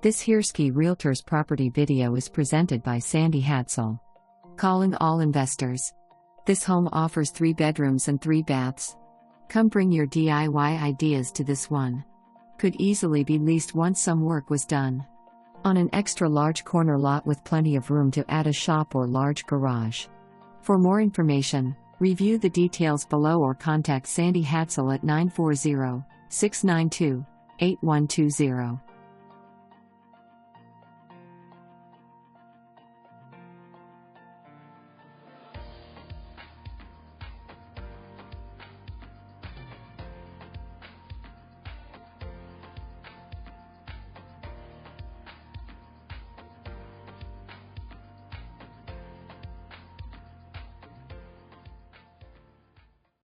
This Hirschi Realtors property video is presented by Sandie Hadsell. Calling all investors. This home offers 3 bedrooms and 3 baths. Come bring your DIY ideas to this one. Could easily be leased once some work was done. On an extra large corner lot with plenty of room to add a shop or large garage. For more information, review the details below or contact Sandie Hadsell at 940-692-8120.